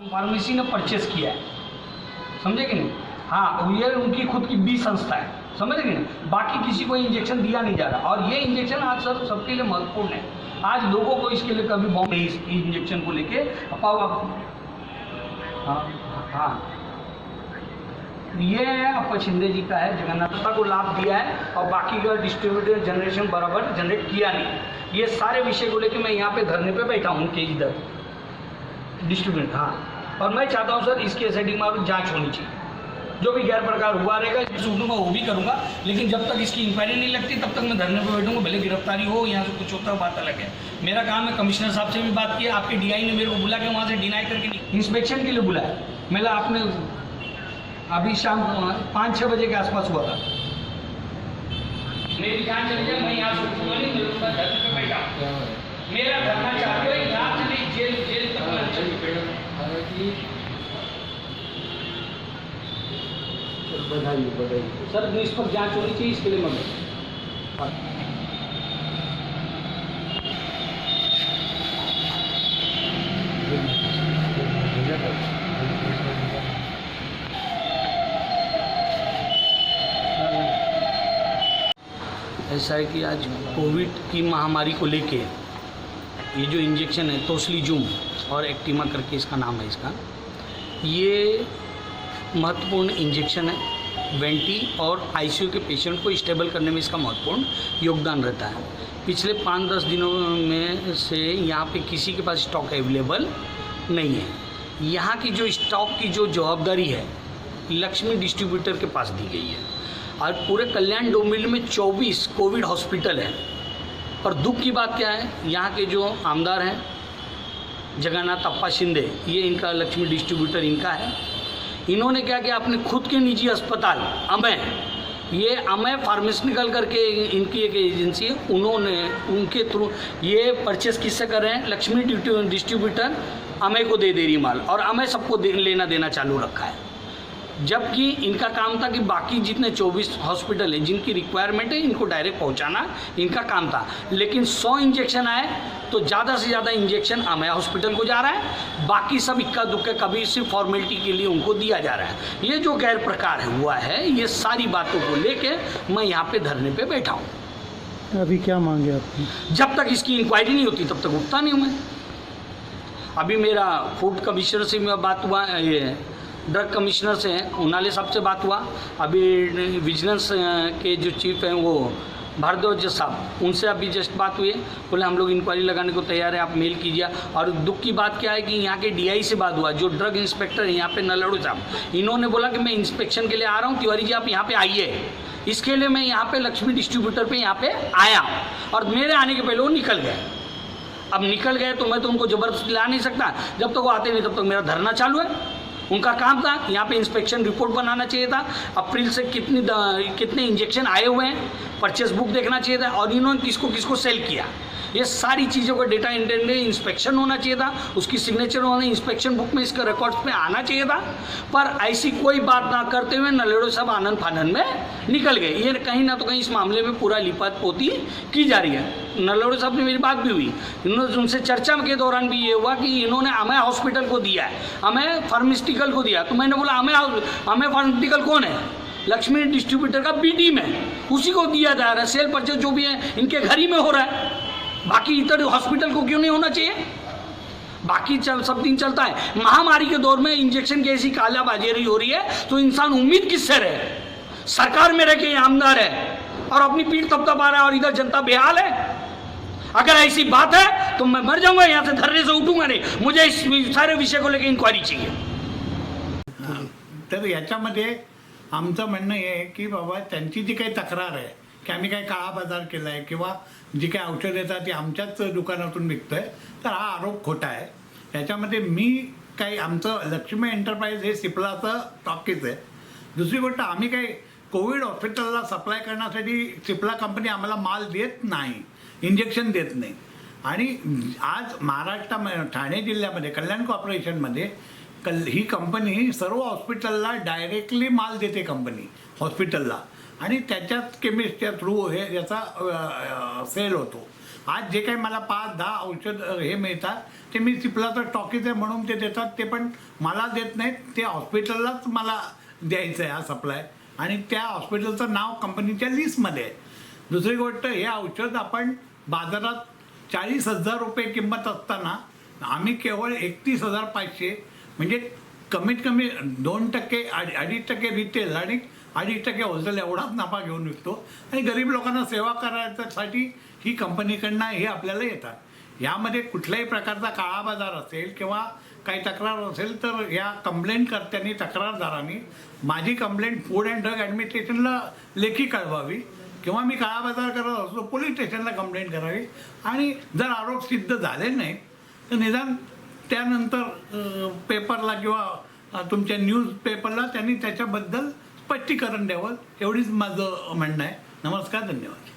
Pharmacy ने purchase किया है, समझे कि नहीं। हाँ, ये उनकी खुद की बी संस्था है, समझ कि नहीं। बाकी किसी को इंजेक्शन दिया नहीं जा रहा, और ये इंजेक्शन आज सर सबके लिए महत्वपूर्ण है। आज लोगों को इसके लिए कभी बॉम्ब नहीं, इस इंजेक्शन को लेके हाँ, ये अप्पा शिंदे जी का है, जगन्नाथता को लाभ दिया है और बाकी का डिस्ट्रीब्यूटर जनरेशन बराबर जनरेट किया नहीं। ये सारे विषय को लेके मैं यहाँ पे धरने पे बैठा हूँ कि इधर डिस्ट्रीब्यूटर। हाँ, और मैं चाहता हूँ सर इसकी एसआईटी में जांच होनी चाहिए, जो भी गैर प्रकार हुआ रहेगा इसको उठूंगा, वो भी करूँगा, लेकिन जब तक इसकी इंक्वायरी नहीं लगती तब तक मैं धरने पर बैठूंगा। भले गिरफ्तारी हो, यहाँ से कुछ होता है, बात अलग है। मेरा काम है, कमिश्नर साहब से भी बात किया, आपके डीआई ने मेरे को बुला के वहाँ से डिनाई करके इंस्पेक्शन के लिए बुलाया। मेरा आपने अभी शाम 5-6 बजे के आसपास हुआ था। मेरी जान चली जाए, मैं यहाँ से उठूंगा नहीं, मेरे ऊपर धरने पर बैठा। मेरा धरना चाहते हो यहाँ से नहीं, जेल तक बधाई सर, इस पर जांच होनी चाहिए, इसके लिए मैं ऐसा है कि आज कोविड की महामारी को लेके ये जो इंजेक्शन है तोसलीजुम और एक्टिमा करके इसका नाम है, इसका ये महत्वपूर्ण इंजेक्शन है। वेंटी और आईसीयू के पेशेंट को स्टेबल करने में इसका महत्वपूर्ण योगदान रहता है। पिछले 5-10 दिनों में से यहाँ पे किसी के पास स्टॉक अवेलेबल नहीं है। यहाँ की जो स्टॉक की जो जवाबदारी है लक्ष्मी डिस्ट्रीब्यूटर के पास दी गई है, और पूरे कल्याण डोंबिवली में 24 कोविड हॉस्पिटल हैं। और दुख की बात क्या है, यहाँ के जो आमदार हैं जगन्नाथ अप्पा शिंदे, ये इनका लक्ष्मी डिस्ट्रीब्यूटर इनका है। इन्होंने क्या किया, अपने खुद के निजी अस्पताल अमय फार्मास्यूटिकल करके इनकी एक एजेंसी है, उन्होंने उनके थ्रू ये परचेस किससे कर रहे हैं, लक्ष्मी डिस्ट्रीब्यूटर अमय को दे रही माल, और अमय सबको लेना देना चालू रखा है। जबकि इनका काम था कि बाकी जितने 24 हॉस्पिटल हैं जिनकी रिक्वायरमेंट है इनको डायरेक्ट पहुंचाना इनका काम था। लेकिन 100 इंजेक्शन आए तो ज़्यादा से ज़्यादा इंजेक्शन अमय हॉस्पिटल को जा रहा है, बाकी सब इक्का दुक्का कभी सिर्फ फॉर्मेलिटी के लिए उनको दिया जा रहा है। ये जो गैर प्रकार हुआ है, ये सारी बातों को लेके मैं यहाँ पे धरने पे बैठा हूँ। अभी क्या मांगे आपने? जब तक इसकी इंक्वायरी नहीं होती तब तक उठता नहीं हूँ मैं। अभी मेरा फूड कमिश्नर से बात हुआ, ये ड्रग कमिश्नर से हैं, उनाले साहब से बात हुआ। अभी विजिलेंस के जो चीफ हैं वो भारद्वाज साहब, उनसे अभी जस्ट बात हुई है, बोले हम लोग इंक्वायरी लगाने को तैयार है, आप मेल कीजिए। और दुख की बात क्या है कि यहाँ के डीआई से बात हुआ, जो ड्रग इंस्पेक्टर है यहाँ पे नलड़ू साहब, इन्होंने बोला कि मैं इंस्पेक्शन के लिए आ रहा हूँ, तिवारी जी आप यहाँ पे आइए। इसके लिए मैं यहाँ पे लक्ष्मी डिस्ट्रीब्यूटर पे यहाँ पे आया, और मेरे आने के पहले वो निकल गए। अब निकल गए तो मैं तो उनको ज़बरदस्ती ला नहीं सकता, जब तक वो आते नहीं तब तक मेरा धरना चालू है। उनका काम था यहाँ पे इंस्पेक्शन रिपोर्ट बनाना चाहिए था, अप्रैल से कितने इंजेक्शन आए हुए हैं, परचेस बुक देखना चाहिए था, और इन्होंने किसको किसको सेल किया, ये सारी चीज़ों का डेटा इंटेंडेड इंस्पेक्शन होना चाहिए था, उसकी सिग्नेचर होना इंस्पेक्शन बुक में, इसका रिकॉर्ड्स में आना चाहिए था। पर ऐसी कोई बात ना करते हुए नलेड़ो सब आनंद फानंद में निकल गए। ये कहीं ना तो कहीं इस मामले में पूरा लिपात पोती की जा रही है। नलेड़ो साहब ने मेरी बात भी हुई, इन्होंने उनसे चर्चा के दौरान भी ये हुआ कि इन्होंने अमय हॉस्पिटल को दिया है, अमय फार्मास्यूटिकल को दिया। तो मैंने बोला अमय फार्मास्यूटिकल कौन है, लक्ष्मी डिस्ट्रीब्यूटर का बी टीम है, उसी को दिया जा रहा है। सेल परचेज जो भी है इनके घर ही में हो रहा है, बाकी इधर हॉस्पिटल को क्यों नहीं होना चाहिए? बाकी सब दिन चलता है। महामारी के दौर में इंजेक्शन की ऐसी कालाबाजारी हो रही है तो इंसान उम्मीद किससे रहे? सरकार में रह के आमदार है और अपनी पीठ थपथपा रहा है, और इधर जनता बेहाल है। अगर ऐसी बात है तो मैं मर जाऊंगा, यहाँ से धरने से उठूंगा नहीं। मुझे इस सारे विषय को लेकर इंक्वायरी चाहिए। तर याच्यामध्ये आमचं म्हणणं हे आहे की बाबा त्यांची जी काही तक्रार आहे की आम्ही काही काळा बाजार केला आहे किंवा जी काही औषधं येतात ती आमच्याच दुकानातून विकतोय, तर हा आरोप खोटा आहे। याच्यामध्ये मी काही आमचं लक्ष्मी एंटरप्राइज हे सिप्लाचं टॉकीज आहे। दुसरी गोष्ट, आम्ही काही कोविड हॉस्पिटलला सप्लाय करण्यासाठी सिप्ला कंपनी आम्हाला माल देत नाही, इंजेक्शन देत नाही। आणि आज महाराष्ट्रामध्ये ठाणे जिल्ह्यामध्ये कल्याण कॉर्पोरेशनमध्ये ही कंपनी सर्व हॉस्पिटलला डायरेक्टली माल देते कंपनी हॉस्पिटलला, आणि त्याच्यात केमिस्टच्या थ्रू हे याचा सेल होतो। आज जे काही मला 5-10 औषध हे मिळतात ते मी सिप्लाचं टॉकीज आहे म्हणून ते देतात, ते पण मला देत नाहीत, ते हॉस्पिटललाच मला द्यायचं आहे हा सप्लाय, आणि त्या हॉस्पिटलचं नाव कंपनीच्या लिस्टमध्ये आहे. दुसरी गोष्ट, हे औषध आपण बाजारात 40,000 रुपये किंमत असताना आम्ही केवळ 31,500, म्हणजे कमीत कमी 2%, 2.5% रिटेल आणि 2.5% होलसेल एवढाच नफा घेऊन विकतो, आणि गरीब लोकांना सेवा करायसाठी ही कंपनीकडनं हे आपल्याला येतात. यामध्ये कुठल्याही प्रकारचा काळा बाजार असेल किंवा काही तक्रार असेल तर या कंप्लेंटकर्त्यांनी, तक्रारदारांनी माझी कंप्लेंट फूड अँड ड्रग ॲडमिनिस्ट्रेशनला लेखी कळवावी, किंवा मी काळा बाजार करत असतो पोलीस स्टेशनला कंप्लेंट करावी, आणि जर आरोप सिद्ध झाले नाही तर निदान त्यानंतर पेपरला किंवा तुमच्या न्यूज पेपरला त्यांनी त्याच्याबद्दल स्पष्टीकरण द्यावं, एवढीच माझं म्हणणं आहे. नमस्कार, धन्यवाद.